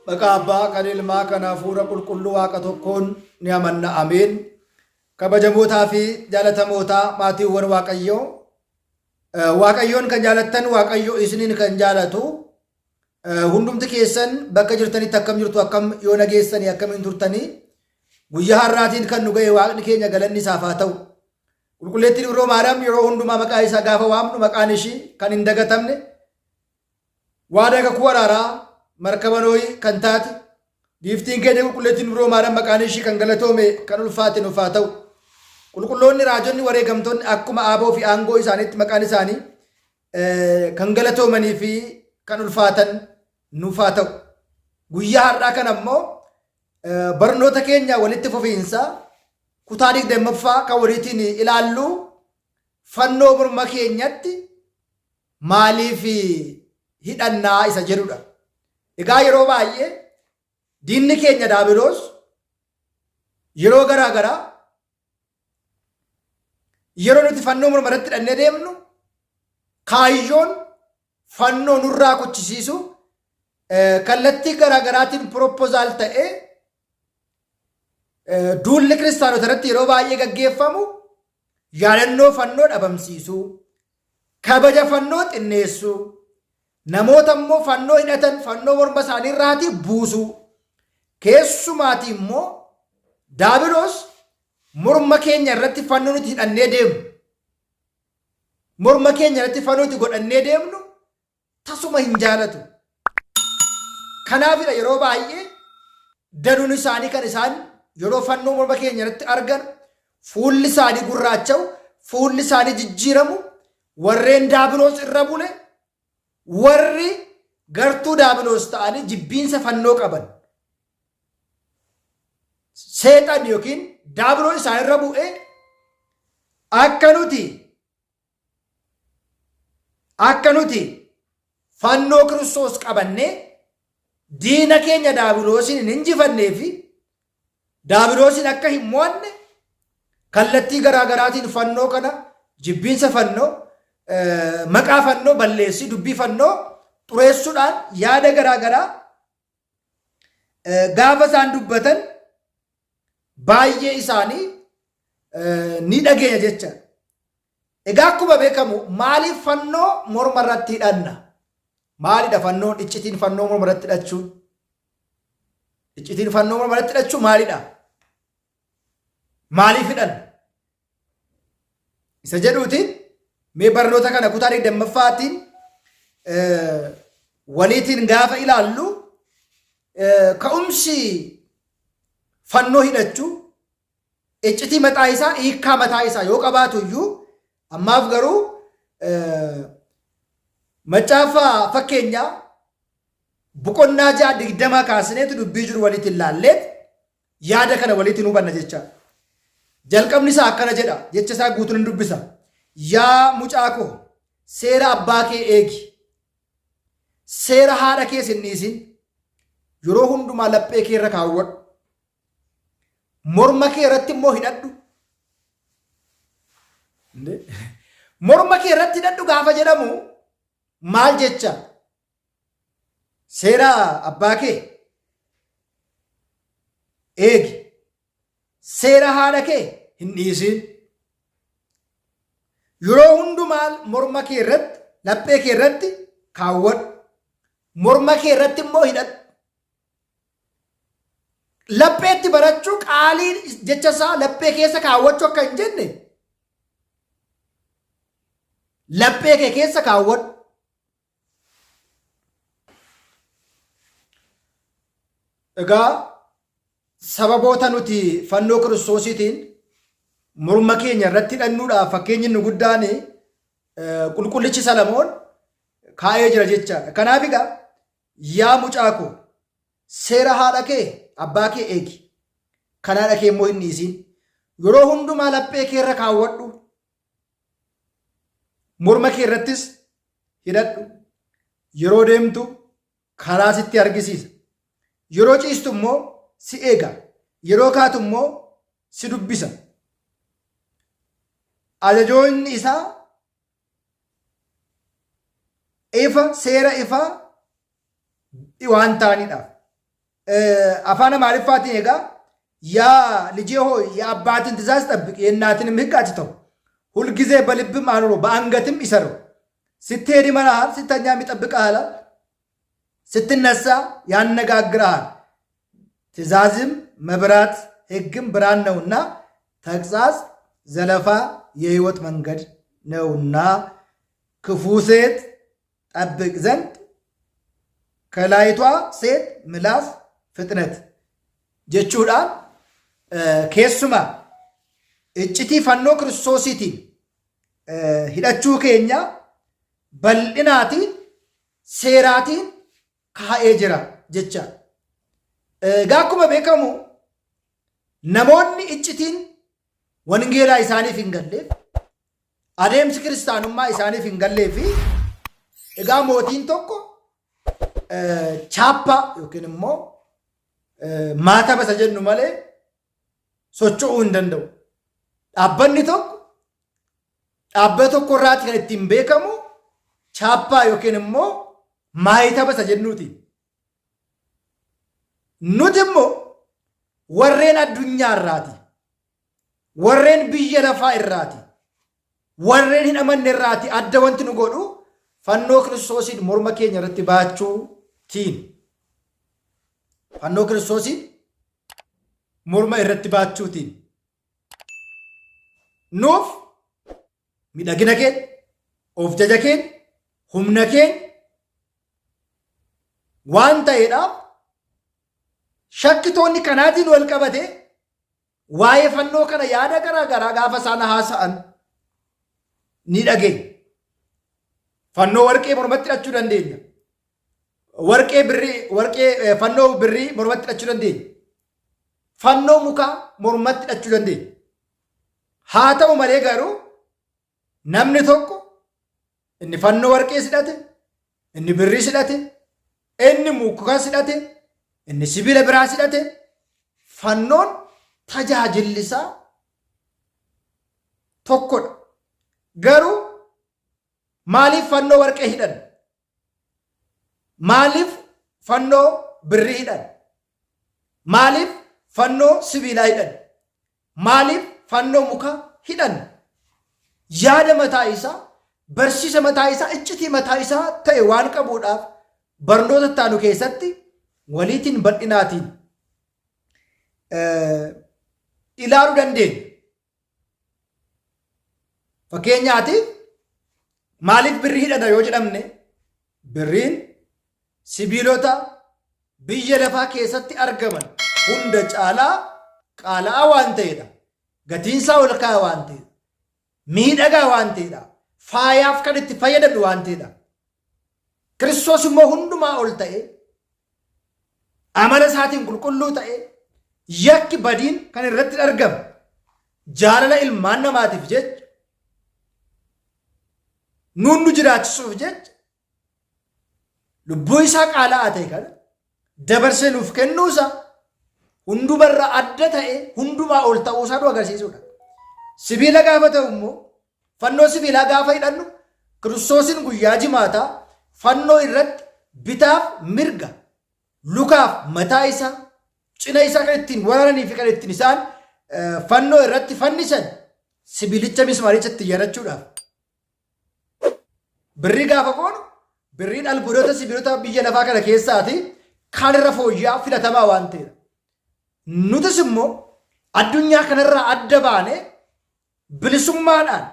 Maqaa Abbaa kan Ilmaa kan Hafuura Qulqulluu Waaqa tokkoon ni amanna. Ameen. Kabajamootaa fi jaalatamootaa maatiiwwan Waaqayyoo. Waaqayyoon kan jaalattan Waaqayyo isiniin kan jaalatu. Hundumti keessan bakka jirtanitti akkam jirtu, akkam yoo nageessanii akkamiin turtanii. Guyyaa har'aatiin kan nu ga'e Waaqni keenya galanni isaaf haa ta'u. Qulqulleettiin Ibroo Maariyaam yeroo hundumaa maqaa isaa gaafa waamnu maqaan ishii kan hin dagatamne. Waada kakuu araaraa markaba Noohii kan taate giiftiin keenya qulqulleettiin Ibroo Maariyaam maqaan ishii kan galatoome kan ulfaate nuuf haa ta'u. Qulqulloonni raajonni wareegamtoonni akkuma aaboo fi aangoo isaaniitti maqaan isaanii kan galatoomanii fi kan ulfaatan nuuf haa ta'u. Guyyaa har'aa kan ammoo barnoota keenya walitti fufiinsa kutaa 20ffaa kan waliitiin ilaallu fannoo morma keenyatti maaliif hidhannaa isa jedhudha. Egaa yeroo baay'ee diinni keenya Daabiloos yeroo garaa garaa yeroo nuti fannoo morma irratti hidhannee deemnu kaayyoon fannoo nurraa kuchisiisu kallattii garaa garaatiin propoozaal ta'ee duulli kiristaanota irratti yeroo baay'ee gaggeeffamu yaadannoo fannoo dhabamsiisu, kabaja fannoo xinneessu, namoota immoo fannoo hidhatan fannoo morma isaanii irraati buusu. Keessumaatii immoo Daabiloos morma keenya irratti fannoo nuti hidhannee deemnu, morma keenya irratti fannoo nuti godhannee deemnu tasuma hin jaalatu. Kanaafidha yeroo baay'ee danuun isaanii kan isaan yeroo fannoo morma keenya irratti argan fuulli isaanii gurraacha'u, fuulli isaanii jijjiiramu, warreen Daabiloos irra bule, warri gartuu Daabiloos ta'anii jibbiinsa fannoo qaban. Seexan yookiin Daabiloos isaan irra bu'ee akka nuti fannoo Kiristoos qabannee diina keenya Daabiloosin hin injifannee fi Daabiloosin akka hin mo'anne kallattii garaa garaatiin fannoo kana jibbiinsa fannoo maqaa fannoo balleessii dubbii fannoo xureessuudhaan yaada garaa garaa gaafa isaan dubbatan baay'ee isaanii ni dhageenya jecha. Egaa akkuma beekamu maaliif fannoo morma irratti hidhanna? Maalidha fannoon iccitiin fannoo morma irratti hidhachuun? Iccitiin fannoo morma irratti hidhachuun maalidha? Maaliif hidhanna? Isa jedhuutiin mee barnoota kana kutaa 20ffaatiin waliitiin gaafa ilaallu ka'umsi fannoo hidhachuu iccitii mataa isaa hiikkaa mataa isaa yoo qabaatu iyyuu ammaaf garuu macaafa fakkeenyaa boqonnaa 6:20 kaasineetu dubbii jiru waliitiin ilaalleet yaada kana waliitiin hubanna jecha. Jalqabni isaa akkana jedha, jecha isaa guutuun hin dubbisa. Yaa mucaa koo seera abbaa kee eegi, seera haadha kee hin dhiisin, yeroo hundumaa laphee kee irra kaawwadhu, morma kee irratti immoo hidhadhu. Morma kee irratti hidhadhu gaafa jedhamu maal jecha? Seera abbaa kee eegi, seera haadha kee hin dhiisin, yeroo hundumaa morma kee irratti laphee kee irratti kaawwadhu, morma kee irratti immoo hidhadhu. Lapheetti barachuu qaalii jecha isaa laphee keessa kaawwachuu akka hin jenne laphee kee keessa kaawwadhu. Egaa sababoota nuti fannoo Kiristoosiitiin morma keenya irratti hidhannuudhaaf fakkeenyi inni guddaan qulqullichi Salamoon kaa'ee jira jechaadha. Kanaaf egaa yaa mucaa koo seera haadha kee abbaa kee eegi, kan haadha kee immoo hin dhiisin, yeroo hundumaa laphee kee irra kaawwadhu, morma kee irrattis hidhadhu. Yeroo deemtu karaa sitti argisiisa, yeroo ciistu immoo si eega, yeroo kaatu immoo si dubbisa. Ajajoonni isaa ifa seera ifaa waan ta'anidha. አፋነ ማሪፋት ይጋ ያ ልጄ ሆይ የአባትን ትእዛዝ ጠብቅ የእናትንም ሕግ አትተው ሁልጊዜ በልብም አኑሮ በአንገትም ይሰረው ስትሄድ ይመራሃል ስተኛም ይጠብቅሃል ስትነሳ ያነጋግርሃል ትእዛዝም መብራት ሕግም ብርሃን ነውና ተግሣጽ ዘለፋ የሕይወት መንገድ ነውና ክፉ ሴት ጠብቅ ዘንድ ከላይቷ ሴት ምላስ ፍጥነት ጀቹዳን ኬሱማ እጭቲ ፈኖ ክርስቶሲቲ ሂዳቹ ኬኛ በልናቲ ሴራቲ ካኤ ጅራ ጀቻ ጋኩመ ቤከሙ ነሞኒ እጭቲን ወንጌላ ኢሳኒፍ እንገሌፍ አዴምስ ክርስቲያኑማ ኢሳኒፍ እንገሌፊ እጋ ሞቲን ቶኮ ቻፓ ዮኪንሞ ማታ በሰጀኑ ማለ socho'uu hin danda'u. Dhaabbanni tokko dhaabbata tokko irraatti kan ittiin beekamu chaappaa yookiin immoo maayitaba isa jennuuti. Nuti immoo warreen addunyaa irraati, warreen biyya lafaa irraati, warreen hin amanne irraati adda wanti nu godhu fannoo Kiristoosiin morma keenya irratti baachuutiin. Fannoo Kiristoosiin morma irratti baachuutiin. Nuuf miidhagina keenya, of jaja keenya, humna keenya waan ta'eedhaaf shakkitoonni kanaatiin wal qabate waa'ee fannoo kana yaada garaa garaa gaafa isaan haasa'an ni dhageenya. Fannoo warqee mormatti hidhachuu dandeenya. Fannoo birrii mormatti hidhachuu dandeenya. Fannoo mukaa mormatti hidhachuu dandeenya. Haa ta'u malee garuu namni tokko inni fannoo warqee hidhate, inni birrii hidhate, inni mukaa hidhate, inni sibiila biraa hidhate, fannoon tajaajilli isaa tokkodha. Garuu maaliif fannoo warqee hidhan? Maaliif fannoo birrii hidhan? Maaliif fannoo sibiilaa hidhan? Maaliif fannoo mukaa hidhan? Yaada mataa isaa, barsiisa mataa isaa, iccitii mataa isaa ta'e waan qabuudhaaf barnoota taanu keessatti waliitiin bal'inaatiin ilaaluu dandeenya. Fakkeenyaatiif maaliif birrii hidhata yoo jedhamne, birriin sibiilota biyya lafaa keessatti argaman hunda caalaa qaala'aa waan ta'edha. Gatiinsaa ol ka'aa waan ta'edha. Miidhagaa waan ta'edha. Faayaaf kan itti fayyadamnu waan ta'edha. Kiristoos immoo hundumaa ol ta'e, amala isaatiin qulqulluu ta'e, yakki badiin kan irratti argamu jaalala ilmaan namaatiif jecha, nuun nu jiraachisuuf jecha lubbuu isaa qaala'aa ta'e kana dabarsee nuuf kennuusaa hundumarra adda ta'e hundumaa ol ta'uusaa nu agarsiisudha. Sibiila gaafa ta'u immoo fannoo sibiilaa gaafa hidhannu Kiristoosiin guyyaa jimaataa fannoo irratti bitaaf mirga, lukaaf mataa isaa, cina isaa kan ittiin waraananii fi kan ittiin isaan fannoo irratti fannisan sibiilicha mismaarichatti iyyanachuudhaaf. Birrii gaafa qoonu birriin albuudota sibiilota biyya lafaa kana keessaati kan irra fooyya'aa filatamaa waan ta'edha. Nutis immoo addunyaa kanarraa adda baane bilisummaadhaan,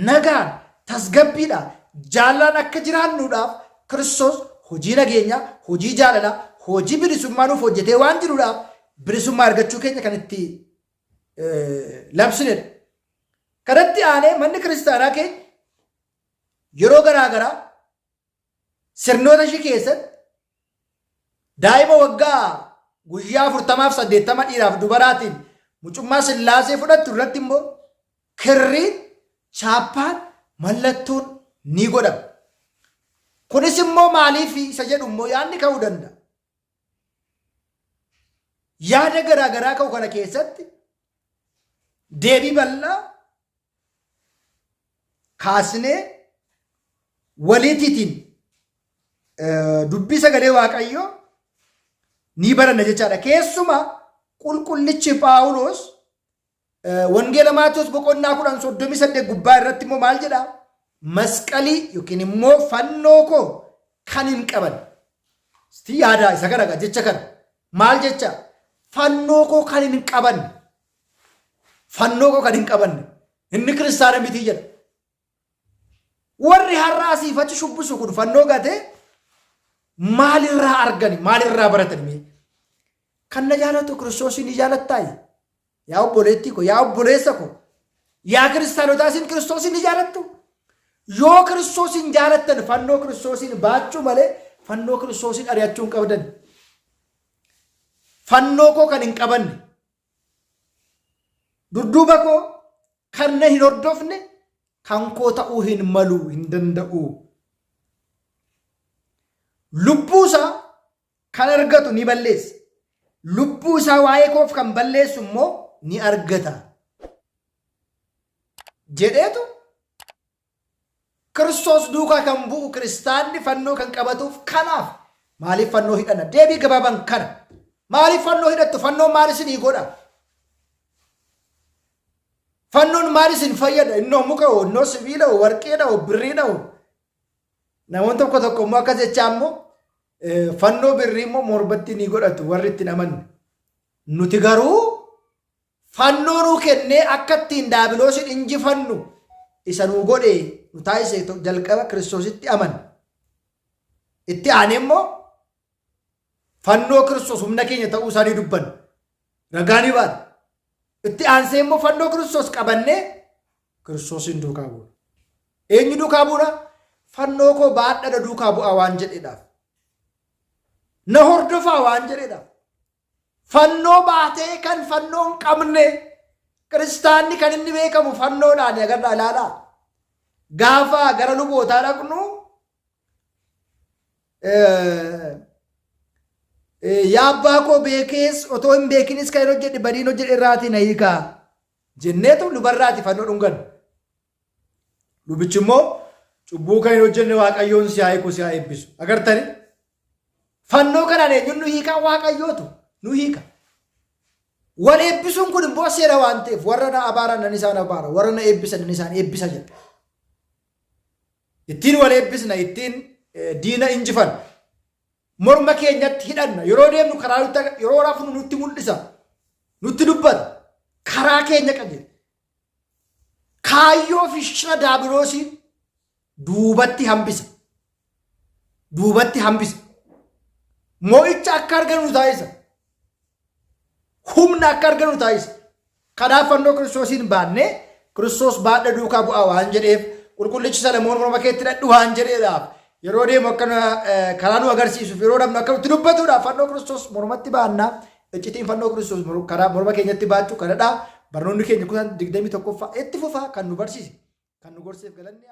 nagaan, tasgabbiidhaan, jaalalaan akka jiraannuudhaaf Kiristoos hojii nageenyaa, hojii jaalalaa, hojii bilisummaa nuuf hojjetee waan jiruudhaaf bilisummaa argachuu keenya kan itti labsinedha. Kanatti aanee manni kiristaanaa keenya yeroo garaa garaa sirnoota ishee keessatti daa'ima waggaa guyyaa 48 dhiiraaf dubaraatiin mucummaa sillaasee fudhattu irratti immoo kirriin, chaappaan, mallattoon ni godhama. Kunis immoo maaliif isa jedhu immoo yaadni ka'uu danda'a. Yaada garaa garaa ka'u kana keessatti deebii bal'aa kaasnee waliitiitiin dubbii sagalee Waaqayyoo ni baranna jechaadha. Keessumaa qulqullichi Phaawulos wangeela Maatiyos boqonnaa 10:38 gubbaa irratti immoo maal jedha? Masqalii yookiin immoo fannoo koo kan hin qaban. Sti yaada isa kana jecha kana maal jecha? Fannoo koo kan hin qaban. Fannoo koo kan hin qaban. Inni kiristaana miti jedha. Warri har'a asiifachi shubbisu kun fannoo gatee maalirraa argani? Maalirraa baratani? Kan na jaalatu Kiristoosin ni jaalattaa? Yaa obboleettii ko, yaa obboleessa ko, yaa kiristaanotaa isin Kiristoosin ni jaalattu? Yoo Kiristoosin jaalattan fannoo Kiristoosin baachuu malee fannoo Kiristoosin ari'achuu hin qabdan. Fannoo koo kan hin qabanne, dudduuba koo kan na hin hordofne, kan koo ta'uu hin malu, hin danda'u. Lubbuu isaa kan argatu ni balleessa. Lubbuu isaa waa'ee koof kan balleessu immoo ni argata. Jedheetu Kiristoos duukaa kan bu'u kiristaanni fannoo kan qabatuuf kanaaf maaliif fannoo hidhanna? Deebii gabaaban kana. Maaliif fannoo hidhattu? Fannoon maal isinii godha? Fannoon maal isin fayyada? Innoo muka hoo, innoo sibiila hoo, warqeedha hoo, birriidha hoo? Namoonni tokko tokko immoo akkas jechaa immoo fannoo birrii immoo morbatti ni godhatu warri ittiin amanne. Nuti garuu fannoo nuu kennee akka ittiin daabiloosin injifannu isa nuu godhe nu taasise jalqaba Kiristoositti aman. Itti aanee immoo fannoo Kiristoos humna keenya ta'uu isaanii dubban. Ragaa ni baata. Itti aansee immoo fannoo Kiristoos qabannee Kiristoosin duukaa bu'u. Eenyu duukaa bu'uudha? Fannoo koo baadhadha duukaa bu'aa waan jedheedhaaf. Na hordofaa waan jedheedhaaf. Fannoo baatee kan fannoo hin qabne kiristaanni kan inni beekamu fannoodhaan agarra ilaalaa. Gaafa gara lubootaa dhaqnu yaa abbaa koo beekees otoo hin beekinis kan hojjedhe badiin hojjedhe irraati na hiikaa jenneetu lubarraati fannoo dhungan. Lubichi immoo cubbuu kan hin hojjenne Waaqayyoon si haa hiiku si haa eebbisu. Agartani? Fannoo kanaan eenyuun nu hiikaa? Waaqayyootu nu hiika. Wal eebbisuun kun immoo seera waan ta'eef warra na abaaran nan isaan abaara, warra na eebbisan nan isaan eebbisa jedha. Ittiin wal eebbisna, ittiin diina injifan. Morma keenyatti hidhanna. Yeroo deemnu karaa yeroo rafnu nutti mul'isa. Nutti dubbata. Karaa keenya qajeela. Kaayyoo fi shira daabiloosiin duubatti hambisa. Duubatti hambisa. Mo'icha akka arganu taasisa. Humna akka arganu taasisa. Kanaaf fannoo Kiristoosiin baannee Kiristoos baadha duukaa bu'aa waan jedheef qulqullichi Salamoon morma keetti dhadhu waan jedheedhaaf yeroo deemu akkana karaa nu agarsiisuuf yeroo dhabnu akka nutti dubbatuudhaaf fannoo Kiristoos mormatti baannaa. Iccitiin fannoo Kiristoos karaa morma keenyatti baachuu kanadhaa. Barnoonni keenya kutaan 21ffaa itti fufaa kan nu barsiise kan nu gorseef galanni